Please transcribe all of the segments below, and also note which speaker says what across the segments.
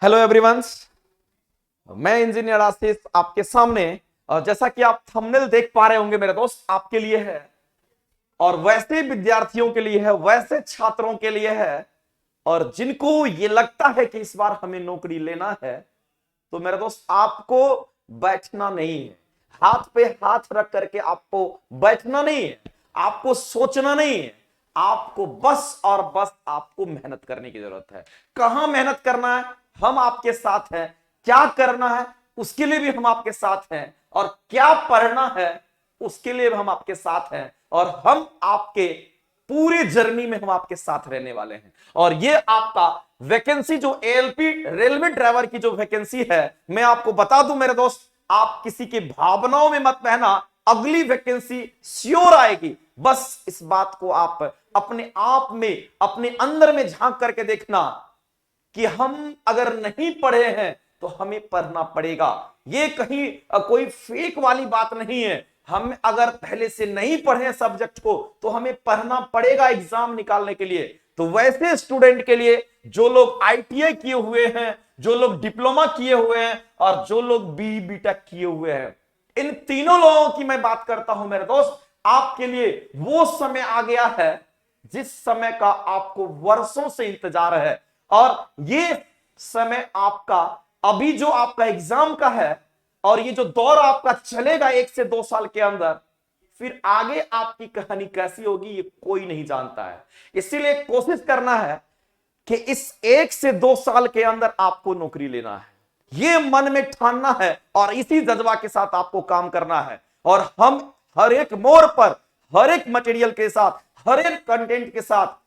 Speaker 1: Hello everyone, मैं engineer आशीष आपके सामने। और जैसा कि आप थंबनेल देख पा रहे होंगे मेरे दोस्त, आपके लिए है और वैसे विद्यार्थियों के लिए है, वैसे छात्रों के लिए है और जिनको ये लगता है कि इस बार हमें नौकरी लेना है। तो मेरे दोस्त, आपको बैठना नहीं है, हाथ पे हाथ रख करके आपको बैठना नहीं है, आपको सोचना नहीं है, आपको बस और बस आपको मेहनत करने की जरूरत है। कहां मेहनत करना है? हम आपके साथ हैं। क्या करना है उसके लिए भी हम आपके साथ हैं, और क्या पढ़ना है उसके लिए भी हम आपके साथ हैं, और हम आपके पूरी जर्नी में हम आपके साथ रहने वाले हैं। और ये आपका वैकेंसी जो एएलपी रेलवे ड्राइवर की जो वैकेंसी है, मैं आपको बता दूं मेरे दोस्त, आप किसी की भावनाओं में मत बहना, अगली वैकेंसी श्योर आएगी। बस इस बात को आप अपने आप में, अपने अंदर में झांक करके देखना कि हम अगर नहीं पढ़े हैं तो हमें पढ़ना पड़ेगा। ये कहीं कोई फेक वाली बात नहीं है। हम अगर पहले से नहीं पढ़े सब्जेक्ट को तो हमें पढ़ना पड़ेगा एग्जाम निकालने के लिए। तो वैसे स्टूडेंट के लिए जो लोग आईटीआई किए हुए हैं, जो लोग डिप्लोमा किए हुए हैं और जो लोग बी बीटेक किए हुए हैं, इन तीनों लोगों की मैं बात करता हूं मेरे दोस्त। आपके लिए वो समय आ गया है जिस समय का आपको वर्षों से इंतजार है, और ये समय आपका अभी जो आपका एग्जाम का है, और ये जो दौर आपका चलेगा 1 से 2 साल के अंदर, फिर आगे आपकी कहानी कैसी होगी ये कोई नहीं जानता है। इसीलिए कोशिश करना है कि इस 1 से 2 साल के अंदर आपको नौकरी लेना है, ये मन में ठानना है और इसी जज्बा के साथ आपको काम करना है। और हम हर एक मोड़ पर, हर एक मटेरियल के साथ, हर एक कंटेंट के साथ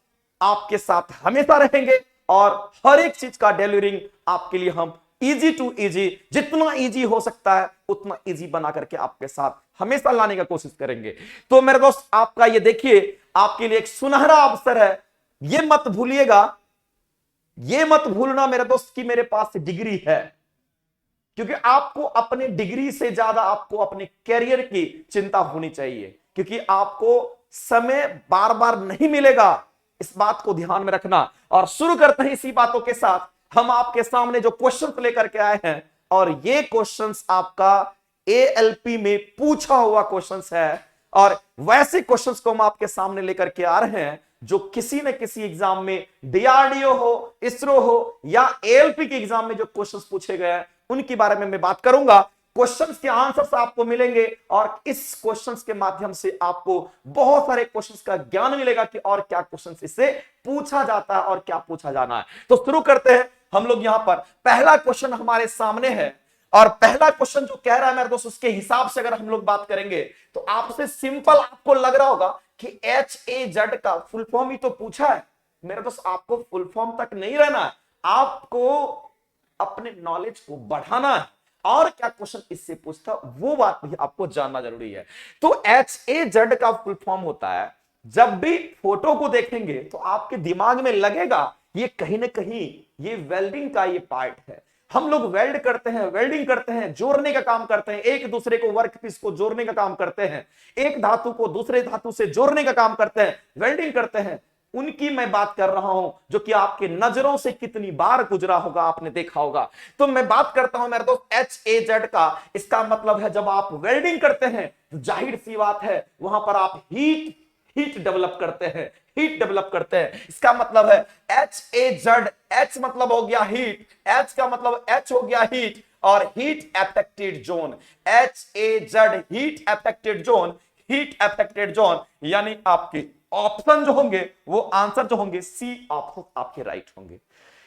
Speaker 1: आपके साथ हमेशा रहेंगे, और हर एक चीज का डिलीवरिंग आपके लिए हम इजी टू इजी, जितना इजी हो सकता है उतना इजी बना करके आपके साथ हमेशा लाने का कोशिश करेंगे। तो मेरे दोस्त, आपका ये देखिए, आपके लिए एक सुनहरा अवसर है। ये मत भूलिएगा, ये मत भूलना मेरे दोस्त कि मेरे पास डिग्री है, क्योंकि आपको अपने डिग्री से ज्यादा आपको अपने कैरियर की चिंता होनी चाहिए, क्योंकि आपको समय बार बार नहीं मिलेगा। इस बात को ध्यान में रखना। और शुरू करते हैं इसी बातों के साथ। हम आपके सामने जो क्वेश्चंस लेकर के आए हैं, और ये क्वेश्चंस आपका एएलपी में पूछा हुआ क्वेश्चंस है, और वैसे क्वेश्चंस को हम आपके सामने लेकर के आ रहे हैं जो किसी न किसी एग्जाम में, डीआरडीओ हो, इसरो हो या एएलपी के एग्जाम में जो क्वेश्चंस पूछे गए हैं उनके बारे में मैं बात करूंगा। क्वेश्चंस के आंसर्स आपको मिलेंगे और इस क्वेश्चंस के माध्यम से आपको बहुत सारे क्वेश्चंस का ज्ञान मिलेगा कि और क्या क्वेश्चंस इससे पूछा जाता है और क्या पूछा जाना है। तो शुरू करते हैं हम लोग। यहां पर पहला क्वेश्चन हमारे सामने है, और पहला क्वेश्चन जो कह रहा है मेरे दोस्त, उसके हिसाब से अगर हम लोग बात करेंगे तो आपसे सिंपल आपको लग रहा होगा कि HAZ का फुल फॉर्म ही तो पूछा है। मेरे दोस्त, आपको फुल फॉर्म तक नहीं रहना है, आपको अपने नॉलेज को बढ़ाना है, और क्या क्वेश्चन इससे पूछता वो बात भी आपको जानना जरूरी है। तो HAZ का फुल फॉर्म होता है, जब भी फोटो को देखेंगे तो आपके दिमाग में लगेगा ये कहीं ना कहीं ये वेल्डिंग का ये पार्ट है। हम लोग वेल्ड करते हैं, वेल्डिंग करते हैं, जोड़ने का काम करते हैं, एक दूसरे को वर्क पीस को जोड़ने का काम करते हैं, एक धातु को दूसरे धातु से जोड़ने का काम करते हैं, वेल्डिंग करते हैं। उनकी मैं बात कर रहा हूं जो कि आपके नजरों से कितनी बार गुजरा होगा, आपने देखा होगा। तो मैं बात करता हूं मेरे दोस्त HAZ का। इसका मतलब है जब आप वेल्डिंग करते हैं तो जाहिर सी बात है वहां पर आप हीट डेवलप करते हैं, हीट डेवलप करते हैं। इसका मतलब है HAZ, H मतलब हो गया हीट, H का मतलब H हो गया हीट, और heat affected zone, HAZ heat affected zone, heat affected zone, यानी आपके ऑप्शन जो होंगे, वो आंसर जो होंगे, सी ऑप्शन आपके राइट होंगे।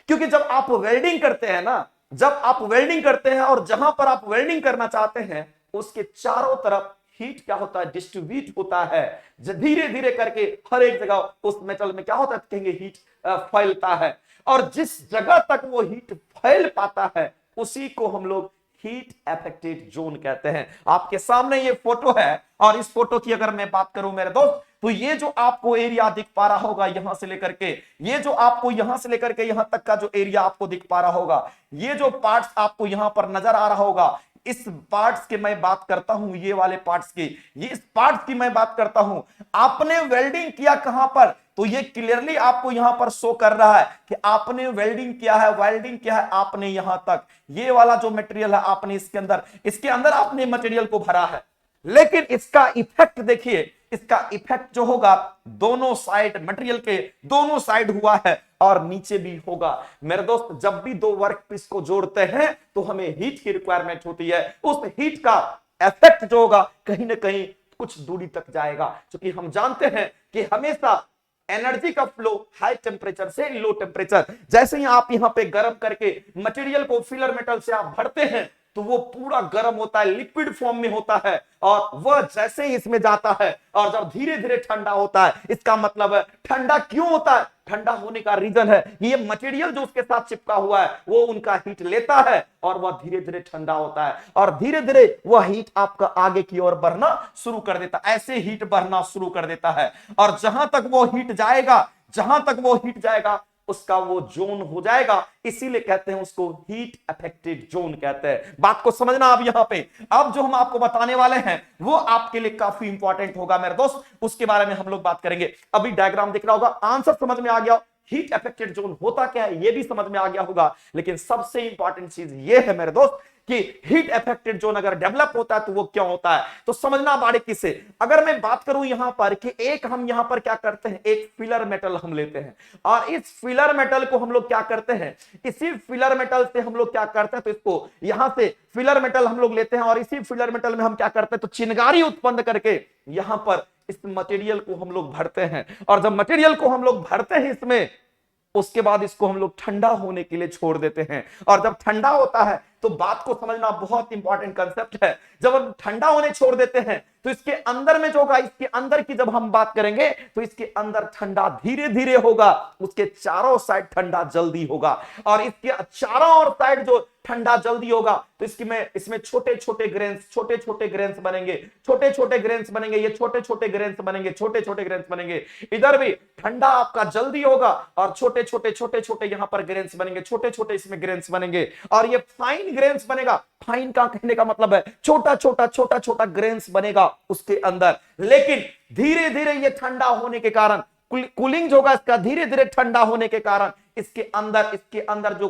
Speaker 1: क्योंकि जब आप वेल्डिंग करते हैं ना, जब आप वेल्डिंग करते हैं और जहां पर आप वेल्डिंग करना चाहते हैं उसके चारों तरफ हीट क्या होता है, डिस्ट्रीब्यूट होता है। धीरे धीरे करके हर एक जगह उस मेटल में क्या होता है, कहेंगे हीट फैलता है, और जिस जगह तक वो हीट फैल पाता है उसी को हम लोग हीट अफेक्टेड जोन कहते हैं। आपके सामने ये फोटो है, और इस फोटो की अगर मैं बात करूं मेरे दोस्त, तो ये जो आपको एरिया दिख पा रहा होगा यहां से लेकर के, ये जो आपको यहां से लेकर के यहां तक का जो एरिया आपको दिख पा रहा होगा, ये जो पार्ट्स आपको यहां पर नजर आ रहा होगा, इस पार्ट्स की मैं बात करता हूं, ये वाले पार्ट्स की, ये इस पार्ट्स की मैं बात करता हूं। आपने वेल्डिंग किया कहां पर, तो ये क्लियरली आपको यहां पर शो कर रहा है कि आपने वेल्डिंग किया है, वेल्डिंग किया है आपने यहां तक, ये वाला जो मटेरियल है आपने इसके अंदर आपने मटेरियल को भरा है। लेकिन इसका इफेक्ट देखिए, इसका इफेक्ट जो होगा दोनों साइड, मटेरियल के दोनों साइड हुआ है और नीचे भी होगा। मेरे दोस्त, जब भी दो वर्क पीस को जोड़ते हैं तो हमें हीट की रिक्वायरमेंट होती है। उस हीट का इफेक्ट जो होगा कहीं ना कहीं कुछ दूरी तक जाएगा, क्योंकि हम जानते हैं कि हमेशा एनर्जी का फ्लो हाई टेम्परेचर से लो टेम्परेचर, जैसे ही आप यहां पे गर्म करके मटेरियल को फिलर मेटल से आप भरते हैं तो वो पूरा गर्म होता है, लिक्विड फॉर्म में होता है, और वह जैसे ही इसमें जाता है और जब धीरे धीरे ठंडा होता है, इसका मतलब है ठंडा क्यों होता है, ठंडा होने का रीजन है ये मटेरियल जो उसके साथ चिपका हुआ है वो उनका हीट लेता है और वह धीरे धीरे ठंडा होता है, और धीरे धीरे वह हीट आपका आगे की ओर बढ़ना शुरू कर देता है, ऐसे हीट बढ़ना शुरू कर देता है। और जहां तक वो हीट जाएगा, जहां तक वो हीट जाएगा उसका वो जोन हो जाएगा, इसीलिए कहते हैं उसको हीट अफेक्टेड जोन कहते हैं। बात को समझना अब यहां पे, अब जो हम आपको बताने वाले हैं वो आपके लिए काफी इंपॉर्टेंट होगा मेरे दोस्त, उसके बारे में हम लोग बात करेंगे। अभी डायग्राम दिख रहा होगा, आंसर समझ में आ गया, हीट अफेक्टेड जोन होता क्या है ये भी समझ में आ गया होगा, लेकिन सबसे इंपॉर्टेंट चीज ये है मेरे दोस्त कि हीट अफेक्टेड जोन अगर डेवलप होता है तो वो क्या होता है, तो समझना बारीकी से। अगर मैं बात करूं यहां पर कि एक हम यहां पर क्या करते हैं, एक फिलर मेटल हम लेते हैं और इस फिलर मेटल को हम लोग क्या करते हैं, इसी फिलर मेटल से हम लोग क्या करते हैं, तो इसको यहां से फिलर मेटल हम लोग लेते हैं और इसी फिलर मेटल में हम क्या करते हैं, तो चिनगारी उत्पन्न करके यहां पर इस मटेरियल को हम लोग भरते हैं, और जब मटेरियल को हम लोग भरते हैं इसमें, उसके बाद इसको हम लोग ठंडा होने के लिए छोड़ देते हैं, और जब ठंडा होता है तो बात को समझना बहुत इंपॉर्टेंट कंसेप्ट है, जब हम ठंडा होने छोड़ देते हैं तो इसके अंदर में जो होगा, इसके अंदर की जब हम बात करेंगे तो इसके अंदर ठंडा धीरे धीरे होगा, उसके चारों साइड ठंडा जल्दी होगा, और इसके चारों ओर साइड जो ठंडा जल्दी होगा तो इसमें छोटे छोटे ग्रेन्स बनेंगे, छोटे छोटे ग्रेन्स बनेंगे, ये छोटे छोटे ग्रेन्स बनेंगे, छोटे छोटे ग्रेन्स बनेंगे, इधर भी ठंडा आपका जल्दी होगा और छोटे छोटे यहां पर ग्रेन्स बनेंगे, छोटे छोटे इसमें ग्रेन्स बनेंगे, और ये फाइन ग्रेन्स बनेगा। फाइन का कहने का मतलब है छोटा छोटा ग्रेन्स बनेगा उसके अंदर, लेकिन धीरे धीरे ये ठंडा होने के कारण, कूलिंग जो होगा इसका धीरे धीरे ठंडा होने के कारण इसके अंदर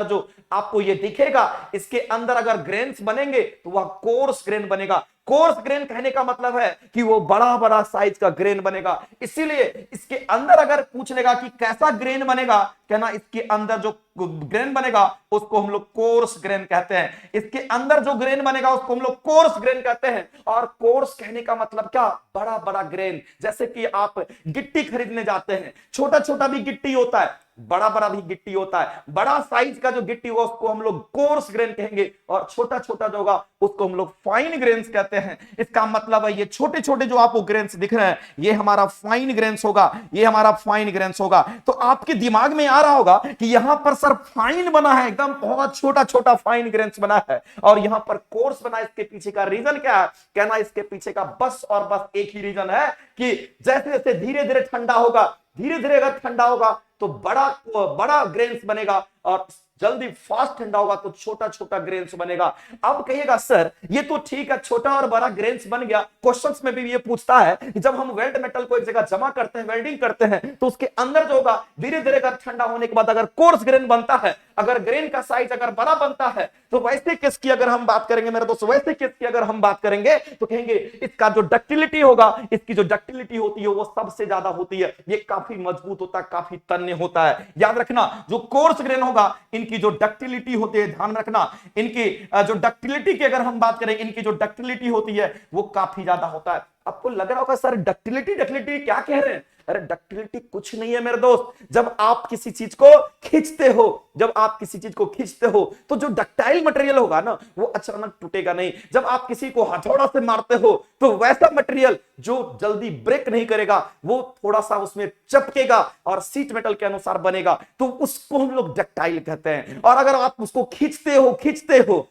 Speaker 1: जो आपको ये दिखेगा, इसके अंदर अगर ग्रेन्स बनेंगे तो वह कोर्स ग्रेन बनेगा। कोर्स ग्रेन कहने का मतलब है कि वो बड़ा बड़ा साइज का ग्रेन बनेगा, इसीलिए इसके अंदर अगर पूछ लेगा कि कैसा ग्रेन बनेगा, कहना इसके अंदर जो ग्रेन बनेगा उसको हम लोग कोर्स ग्रेन कहते हैं, इसके अंदर जो ग्रेन बनेगा उसको हम लोग कोर्स ग्रेन कहते हैं। और कोर्स कहने का मतलब क्या, बड़ा बड़ा ग्रेन, जैसे कि आप गिट्टी खरीदने जाते हैं, छोटा छोटा भी गिट्टी होता है, बड़ा बड़ा भी गिट्टी होता है, बड़ा साइज का जो गिट्टी होगा उसको हम लोग कोर्स ग्रेन कहेंगे, और छोटा छोटा जो होगा उसको हम लोग फाइन ग्रेन्स कहते हैं। इसका मतलब है ये छोटे छोटे जो आपको ग्रेन्स दिख रहे हैं ये हमारा फाइन ग्रेन्स होगा, ये हमारा फाइन ग्रेन्स होगा। तो आपके दिमाग में आ रहा होगा कि यहां पर सर फाइन बना है, एकदम बहुत छोटा छोटा फाइन ग्रेन्स बना है, और यहां पर कोर्स बना, इसके पीछे का रीजन क्या है, कहना इसके पीछे का बस और बस एक ही रीजन है कि जैसे जैसे धीरे धीरे ठंडा होगा, धीरे धीरे अगर ठंडा होगा तो बड़ा ग्रेन्स बनेगा, और जल्दी फास्ट ठंडा होगा तो छोटा छोटा ग्रेन्स बनेगा। अब कहिएगा सर ये तो ठीक है, छोटा और बड़ा ग्रेन्स बन गया, क्वेश्चंस में भी ये पूछता है कि जब हम वेल्ड मेटल को एक जगह जमा करते हैं, वेल्डिंग करते हैं, तो उसके अंदर जो होगा धीरे धीरे अगर ठंडा होने के बाद अगर कोर्स ग्रेन बनता है, अगर ग्रेन का साइज अगर बड़ा बनता है, तो वैसे केस की अगर हम बात करेंगे मेरे दोस्त, वैसे केस की अगर हम बात करेंगे तो कहेंगे इसका जो डक्टिलिटी होगा, इसकी जो डक्टिलिटी होती है वो सबसे ज्यादा होती है, ये काफी मजबूत होता है, काफी तन्य होता है। याद रखना जो कोर्स ग्रेन होगा इनकी जो डक्टिलिटी होती है, ध्यान रखना इनकी जो डक्टिलिटी की अगर हम बात करें, इनकी जो डक्टिलिटी होती है वो काफी ज्यादा होता है। आपको लग रहा होगा सर डक्टिलिटी क्या कह रहे हैं, अरे डक्टिलिटी कुछ नहीं है मेरे दोस्त, जब आप किसी चीज को खींचते हो, जब आप किसी चीज को खींचते हो तो जो डक्टाइल मटेरियल होगा ना वो अचानक टूटेगा नहीं, जब आप किसी को हथौड़ा से मारते हो तो वैसा मटेरियल जो जल्दी ब्रेक नहीं करेगा वो थोड़ा सा उसमें चपकेगा और सीट मेटल के अनुसार बनेगा, तो उसको हम लोग डक्टाइल कहते हैं। और अगर आप उसको खींचते हो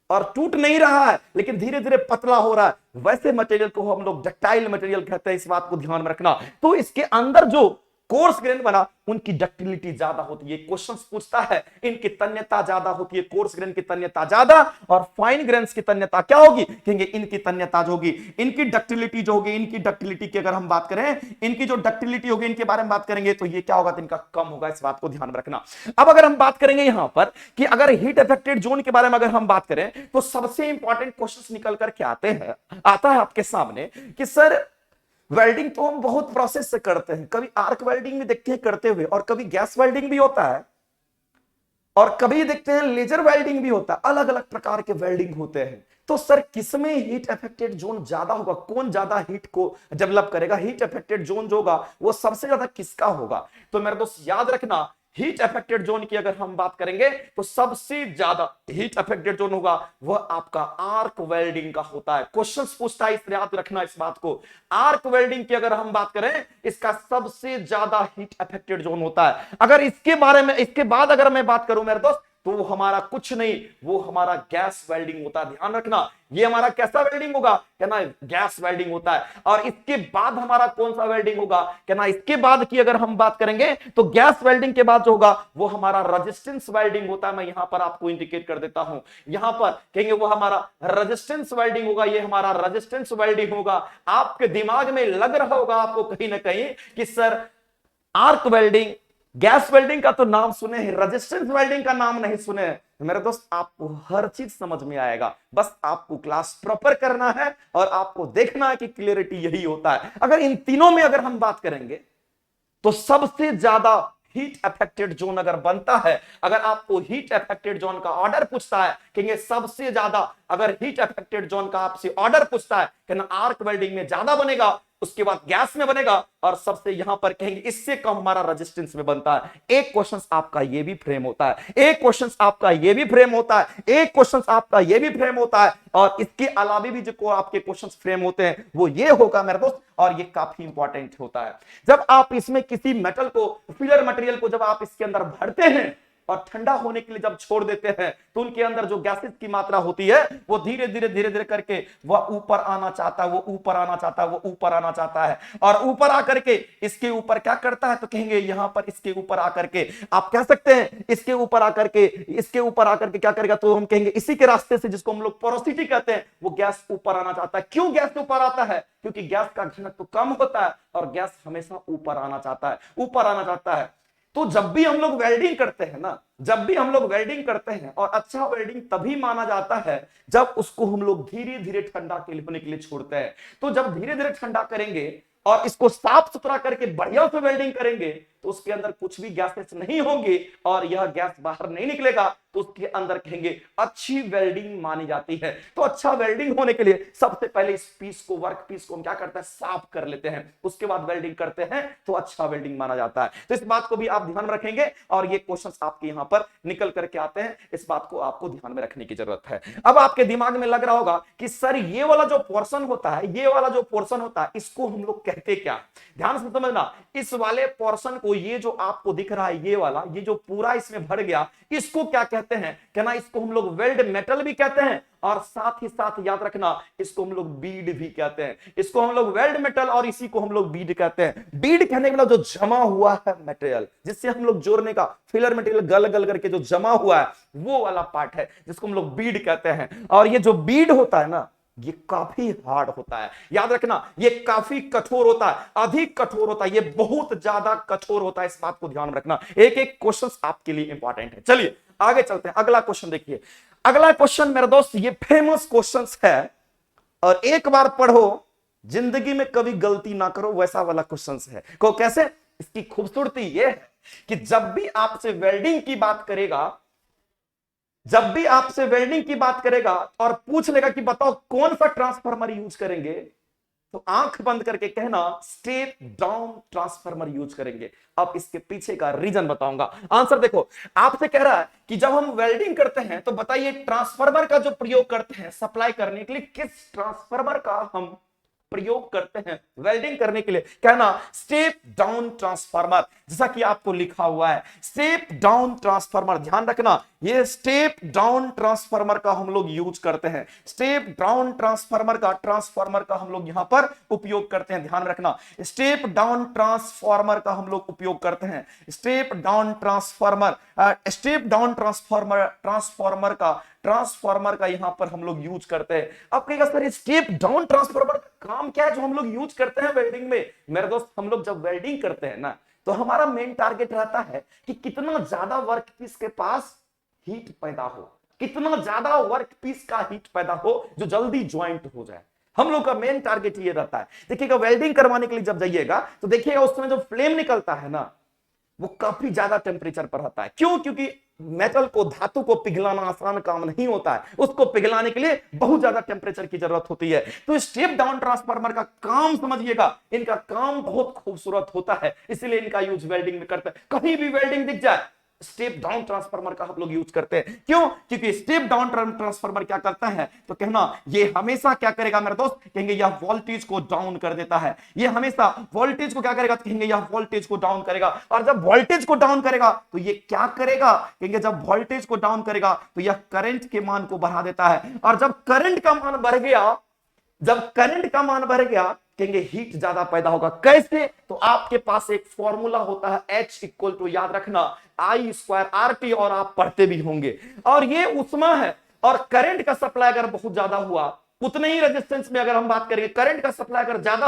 Speaker 1: और टूट नहीं रहा है लेकिन धीरे धीरे पतला हो रहा है, वैसे मटेरियल को हम लोग डक्टाइल मटेरियल कहते हैं, इस बात को ध्यान में रखना। तो इसके अंदर जो कोर्स ग्रेन बना उनकी डक्टिलिटी ज्यादा होती है। क्वेश्चन पूछता है इनकी तन्यता ज्यादा होती है, कोर्स ग्रेन की तन्यता ज्यादा, और फाइन ग्रेन्स की तन्यता क्या होगी, कहेंगे इनकी तन्यता जो होगी, इनकी डक्टिलिटी जो होगी, इनकी डक्टिलिटी की अगर हम बात करें, इनकी जो डक्टिलिटी होगी इनके बारे में बात करेंगे तो ये क्या होगा, तो इनका कम होगा। इस बात को ध्यान में रखना। अब अगर हम बात करेंगे यहां पर कि अगर हीट अफेक्टेड जोन के बारे में अगर हम बात करें तो सबसे इंपॉर्टेंट क्वेश्चन निकल करके आता है आपके सामने कि सर वेल्डिंग तो हम बहुत प्रोसेस से करते हैं, कभी आर्क वेल्डिंग भी देखते हैं करते हुए, और कभी गैस वेल्डिंग भी होता है, और कभी देखते हैं लेजर वेल्डिंग भी होता है, अलग अलग प्रकार के वेल्डिंग होते हैं। तो सर किसमें हीट अफेक्टेड जोन ज्यादा होगा, कौन ज्यादा हीट को डेवलप करेगा, हीट अफेक्टेड जोन जो होगा वो सबसे ज्यादा किसका होगा। तो मेरे दोस्त याद रखना, हीट अफेक्टेड जोन की अगर हम बात करेंगे तो सबसे ज्यादा हीट अफेक्टेड जोन होगा वह आपका आर्क वेल्डिंग का होता है। क्वेश्चंस पूछता है, इस याद रखना इस बात को, आर्क वेल्डिंग की अगर हम बात करें इसका सबसे ज्यादा हीट अफेक्टेड जोन होता है। अगर इसके बारे में इसके बाद अगर मैं बात करूं मेरे दोस्त, तो वो हमारा कुछ नहीं, वो हमारा गैस वेल्डिंग होता है। ध्यान रखना, ये हमारा कैसा वेल्डिंग होगा, कहना गैस वेल्डिंग होता है। और इसके बाद हमारा कौन सा वेल्डिंग होगा, कहना इसके बाद की अगर हम बात करेंगे तो गैस वेल्डिंग के बाद जो होगा वो हमारा रेजिस्टेंस वेल्डिंग होता है। मैं यहां पर आपको इंडिकेट कर देता हूं, यहां पर कहेंगे वो हमारा रेजिस्टेंस वेल्डिंग होगा, ये हमारा रेजिस्टेंस वेल्डिंग होगा। आपके दिमाग में लग रहा होगा आपको कहीं ना कहीं कि sir arc welding, gas welding का तो नाम सुने हैं, रेजिस्टेंस वेल्डिंग का नाम नहीं सुने हैं। मेरे दोस्त आपको हर चीज समझ में आएगा, बस आपको क्लास प्रॉपर करना है और आपको देखना है कि क्लियरिटी यही होता है। अगर इन तीनों में अगर हम बात करेंगे तो सबसे ज्यादा हीट अफेक्टेड जोन अगर बनता है, अगर आपको हीट अफेक्टेड जोन का ऑर्डर पूछता है, कहेंगे सबसे ज्यादा अगर हीट अफेक्टेड जोन का आपसे ऑर्डर पूछता है, कहना आर्क वेल्डिंग में ज्यादा बनेगा, उसके बाद गैस में बनेगा, और सबसे यहां पर कहेंगे इससे कम हमारा रेजिस्टेंस में बनता है। एक क्वेश्चन आपका ये भी फ्रेम होता है, एक क्वेश्चन आपका ये भी फ्रेम होता है, एक क्वेश्चन आपका ये भी फ्रेम होता है, और इसके अलावा भी जो आपके क्वेश्चन फ्रेम होते हैं वो ये होगा मेरे दोस्त, और ये काफी इंपॉर्टेंट होता है। जब आप इसमें किसी मेटल को, फिलर मटेरियल को जब आप इसके अंदर भरते हैं और ठंडा होने के लिए जब छोड़ देते हैं तो उनके अंदर जो गैसेस की मात्रा होती है वो धीरे धीरे करके वह ऊपर आना चाहता है, वो ऊपर आना चाहता है, वो ऊपर आना चाहता है, और ऊपर आकर के इसके ऊपर क्या करता है, तो कहेंगे यहां पर इसके ऊपर आकर के आप कह सकते हैं इसके ऊपर आकर के क्या करेगा, तो हम कहेंगे इसी के रास्ते से जिसको हम लोग पोरोसिटी कहते हैं, वो गैस ऊपर आना चाहता है। क्यों गैस ऊपर आता है, क्योंकि गैस का घनत्व कम होता है और गैस हमेशा ऊपर आना चाहता है, ऊपर आना चाहता है। तो जब भी हम लोग वेल्डिंग करते हैं ना, जब भी हम लोग वेल्डिंग करते हैं, और अच्छा वेल्डिंग तभी माना जाता है जब उसको हम लोग धीरे धीरे ठंडा होने के लिए छोड़ते हैं। तो जब धीरे धीरे ठंडा करेंगे और इसको साफ सुथरा करके बढ़िया से वेल्डिंग करेंगे तो उसके अंदर कुछ भी गैसेस नहीं होंगे और यह गैस बाहर नहीं निकलेगा, तो उसके अंदर कहेंगे अच्छी वेल्डिंग मानी जाती है। तो अच्छा वेल्डिंग होने के लिए सबसे पहले इस पीस को, वर्क पीस को हम क्या करते हैं, साफ कर लेते हैं, उसके बाद वेल्डिंग करते हैं तो अच्छा वेल्डिंग माना जाता है। तो इस बात को भी आप ध्यान में रखेंगे और ये क्वेश्चंस आपके यहां पर निकल करके आते हैं, इस बात को आपको ध्यान में रखने की जरूरत है। अब आपके दिमाग में लग रहा होगा कि सर ये वाला जो पोर्शन होता है, ये वाला जो पोर्शन होता है, इसको हम लोग कहते क्या। ध्यान से समझना, इस वाले पोर्शन को, ये जो आपको दिख रहा है ये वाला, ये जो पूरा इसमें भर गया, इसको क्या कहते हैं, कहना इसको हम लोग वेल्ड मेटल भी कहते हैं, और साथ ही साथ याद रखना इसको हम लोग बीड भी कहते हैं। इसको हम लोग वेल्ड मेटल और इसी को हम लोग बीड कहते हैं। बीड कहने का मतलब जो जमा हुआ है मटेरियल, जिससे हम लोग जोड़ने का, फिलर मटेरियल गल गल करके जो जमा हुआ है वो वाला पार्ट है जिसको हम लोग बीड कहते हैं। और ये जो बीड होता है ना, ये काफी हार्ड होता है, याद रखना ये काफी कठोर होता है, अधिक कठोर होता है, ये बहुत ज्यादा कठोर होता है, इस बात को ध्यान रखना। एक एक क्वेश्चन आपके लिए इंपॉर्टेंट है। चलिए आगे चलते हैं, अगला क्वेश्चन देखिए। अगला क्वेश्चन मेरे दोस्त ये फेमस क्वेश्चन है और एक बार पढ़ो, जिंदगी में कभी गलती ना करो, वैसा वाला क्वेश्चन है। को कैसे, इसकी खूबसूरती ये है कि जब भी आपसे वेल्डिंग की बात करेगा, जब भी आपसे वेल्डिंग की बात करेगा और पूछ लेगा कि बताओ कौन सा ट्रांसफार्मर यूज करेंगे, तो आंख बंद करके कहना स्टेप डाउन ट्रांसफार्मर यूज करेंगे। अब इसके पीछे का रीजन बताऊंगा। आंसर देखो, आपसे कह रहा है कि जब हम वेल्डिंग करते हैं तो बताइए ट्रांसफार्मर का जो प्रयोग करते हैं सप्लाई करने के लिए, किस ट्रांसफार्मर का हम प्रयोग करते हैं वेल्डिंग करने के लिए, कहना स्टेप डाउन ट्रांसफार्मर। जैसा कि आपको लिखा हुआ है स्टेप डाउन ट्रांसफार्मर, ध्यान रखना ये स्टेप डाउन ट्रांसफार्मर का हम लोग यूज करते हैं। स्टेप डाउन ट्रांसफार्मर का हम लोग यहां पर उपयोग करते हैं, ध्यान रखना। स्टेप डाउन ट्रांसफार्मर का हम लोग उपयोग करते हैं। स्टेप डाउन ट्रांसफार्मर ट्रांसफार्मर का यहां पर हम लोग यूज करते हैं। अब कहेगा सर स्टेप डाउन ट्रांसफार्मर का काम क्या है जो हम लोग यूज करते हैं वेल्डिंग में? मेरे दोस्त, हम लोग जब वेल्डिंग करते हैं ना, तो हमारा मेन टारगेट रहता है कि कितना ज्यादा वर्कपीस के पास हीट पैदा हो, कितना ज्यादा वर्कपीस का हीट पैदा हो जो जल्दी ज्वाइंट हो जाए। हम लोग का मेन टारगेट ये रहता है। देखिएगा वेल्डिंग करवाने के लिए जब जाइएगा तो देखिएगा उस समय जो फ्लेम निकलता है ना, वो काफी ज्यादा टेम्परेचर पर रहता है। क्यों? क्योंकि मेटल को, धातु को पिघलाना आसान काम नहीं होता है, उसको पिघलाने के लिए बहुत ज्यादा टेम्परेचर की जरूरत होती है। तो स्टेप डाउन ट्रांसफार्मर का काम समझिएगा, इनका काम बहुत खूबसूरत होता है, इसलिए इनका यूज वेल्डिंग में करते हैं। कहीं भी वेल्डिंग दिख जाए, स्टेप डाउन ट्रांसफार्मर का हम लोग यूज करते हैं। क्यों? क्योंकि स्टेप डाउन ट्रांसफार्मर क्या करता है, तो कहना ये हमेशा क्या करेगा मेरे दोस्त, कहेंगे यह वोल्टेज को डाउन कर देता है। ये हमेशा वोल्टेज को क्या करेगा, कहेंगे यह वोल्टेज को डाउन करेगा। और जब वोल्टेज को डाउन करेगा तो ये क्या करेगा, कहेंगे जब वोल्टेज को डाउन करेगा तो यह करंट के मान को बढ़ा देता है। और जब करंट का मान बढ़ गया, कहेंगे हीट ज्यादा पैदा होगा। कैसे? तो आपके पास एक फॉर्मूला होता है H इक्वल टू, याद रखना, I स्क्वायर RT, और आप पढ़ते भी होंगे। और ये उष्मा है, और करंट का सप्लाई अगर बहुत ज्यादा हुआ, उतने ही रेजिस्टेंस में अगर हम बात करेंगे, करंट का सप्लाई अगर ज्यादा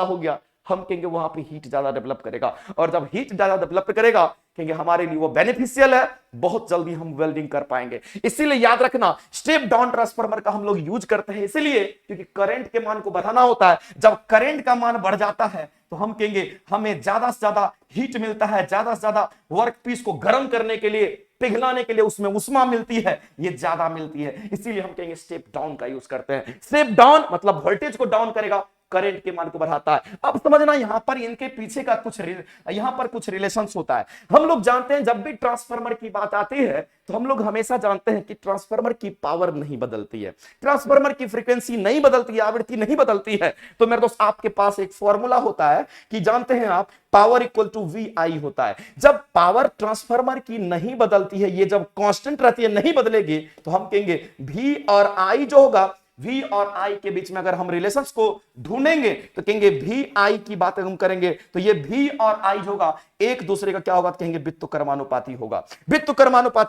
Speaker 1: हो गया, हम कहेंगे वहां पे हीट ज्यादा डेवलप करेगा। और जब हीट ज्यादा डेवलप करेगा, कहेंगे हमारे लिए वो बेनिफिशियल है, बहुत जल्दी हम वेल्डिंग कर पाएंगे। इसीलिए याद रखना, स्टेप डाउन ट्रांसफार्मर का हम लोग यूज करते हैं, इसलिए क्योंकि करंट के मान को बढ़ाना होता है। जब करंट का मान बढ़ जाता है तो हम कहेंगे हमें ज्यादा से ज्यादा हीट मिलता है, ज्यादा से ज्यादा वर्कपीस को गर्म करने के लिए, पिघलाने के लिए उसमें उष्मा मिलती है, ये ज्यादा मिलती है। इसीलिए हम कहेंगे स्टेप डाउन का यूज करते हैं। स्टेप डाउन मतलब वोल्टेज को डाउन करेगा, करंट के मान को बढ़ाता है। अब समझना यहां पर इनके पीछे का कुछ रिलेशंस होता है। हम लोग जानते हैं जब भी ट्रांसफार्मर की बात आती है तो हम लोग हमेशा जानते हैं कि ट्रांसफार्मर की पावर नहीं बदलती है, ट्रांसफार्मर की फ्रीक्वेंसी नहीं बदलती है, आवृत्ति नहीं बदलती है। तो मेरे दोस्त आपके पास एक फॉर्मूला होता है कि जानते हैं आप, पावर इक्वल टू VI होता है। जब पावर ट्रांसफार्मर की नहीं बदलती है, ये जब कांस्टेंट रहती है, नहीं बदलेगी, तो हम कहेंगे V और I जो होगा, V और I के बीच में अगर हम रिलेशंस को ढूंढेंगे तो कहेंगे VI की बात हम करेंगे तो ये V और I होगा, एक दूसरे का क्या होगा, तो कहेंगे व्युत्क्रमानुपाती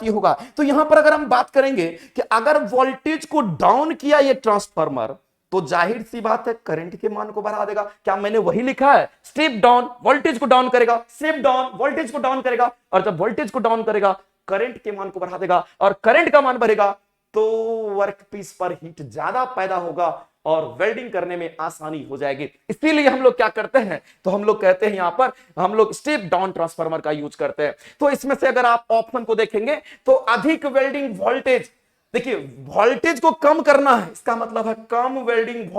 Speaker 1: होगा। तो यहां पर अगर हम बात करेंगे कि अगर वोल्टेज को डाउन किया ये ट्रांसफार्मर, तो जाहिर सी बात है करंट के मान को बढ़ा देगा। क्या मैंने वही लिखा है? स्टेप डाउन वोल्टेज को डाउन करेगा, स्टेप डाउन वोल्टेज को डाउन करेगा, और जब वोल्टेज को डाउन करेगा करंट के मान को बढ़ा देगा, और करंट का मान बढ़ेगा तो वर्कपीस पर हीट ज्यादा पैदा होगा और वेल्डिंग करने में आसानी हो जाएगी। इसीलिए हम लोग क्या करते हैं, तो हम लोग कहते हैं यहां पर हम लोग स्टेप डाउन ट्रांसफार्मर का यूज करते हैं। तो इसमें से अगर आप ऑप्शन को देखेंगे तो अधिक वेल्डिंग वोल्टेज, देखिए वोल्टेज को कम करना है, इसका मतलब है कम वेल्डिंग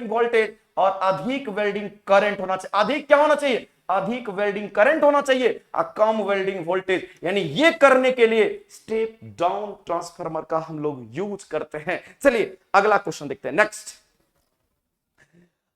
Speaker 1: वोल्टेज और अधिक वेल्डिंग करंट होना चाहिए। अधिक क्या होना चाहिए? अधिक वेल्डिंग करंट होना चाहिए और कम वेल्डिंग वोल्टेज। यानी ये करने के लिए स्टेप डाउन ट्रांसफार्मर का हम लोग यूज करते हैं। चलिए अगला क्वेश्चन देखते हैं। नेक्स्ट,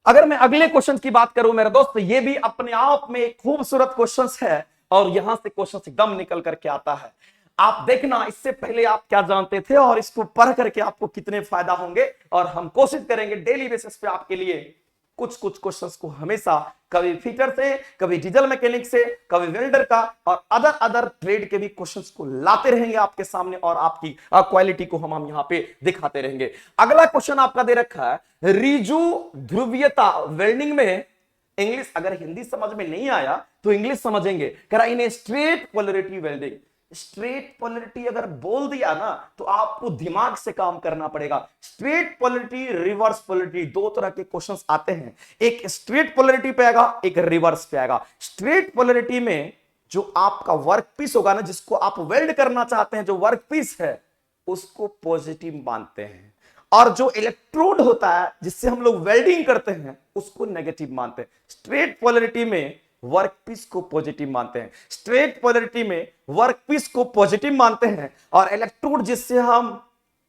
Speaker 1: अगर मैं अगले क्वेश्चन की बात करूं मेरे दोस्त, ये भी अपने आप में एक खूबसूरत क्वेश्चन है और यहां से क्वेश्चन एकदम निकल करके आता है। आप देखना इससे पहले आप क्या जानते थे और इसको पढ़ करके आपको कितने फायदा होंगे, और हम कोशिश करेंगे डेली बेसिस पे आपके लिए कुछ क्वेश्चंस को हमेशा, कभी फिटर से, कभी डीजल मैकेनिक से, कभी वेल्डर का और अदर ट्रेड के भी क्वेश्चंस को लाते रहेंगे आपके सामने, और आपकी क्वालिटी को हम यहां पे दिखाते रहेंगे। अगला क्वेश्चन आपका दे रखा है, रिजु ध्रुवीयता वेल्डिंग में, इंग्लिश अगर हिंदी समझ में नहीं आया तो इंग्लिश समझेंगे, कह रहा in straight polarity welding. Straight polarity अगर बोल दिया ना तो आपको दिमाग से काम करना पड़ेगा। स्ट्रेट पोलरिटी, रिवर्स पोलरिटी, दो तरह के क्वेश्चंस आते हैं, एक स्ट्रेट पोलरिटी पे आएगा, एक रिवर्स पे आएगा। स्ट्रेट पोलरिटी में जो आपका वर्कपीस होगा ना, जिसको आप वेल्ड करना चाहते हैं, जो वर्कपीस है उसको पॉजिटिव मानते हैं, और जो इलेक्ट्रोड होता है जिससे हम लोग वेल्डिंग करते हैं उसको नेगेटिव मानते हैं। स्ट्रेट पोलरिटी में वर्कपीस को पॉजिटिव मानते हैं, स्ट्रेट पोलरिटी में वर्कपीस को पॉजिटिव मानते हैं, और इलेक्ट्रोड जिससे हम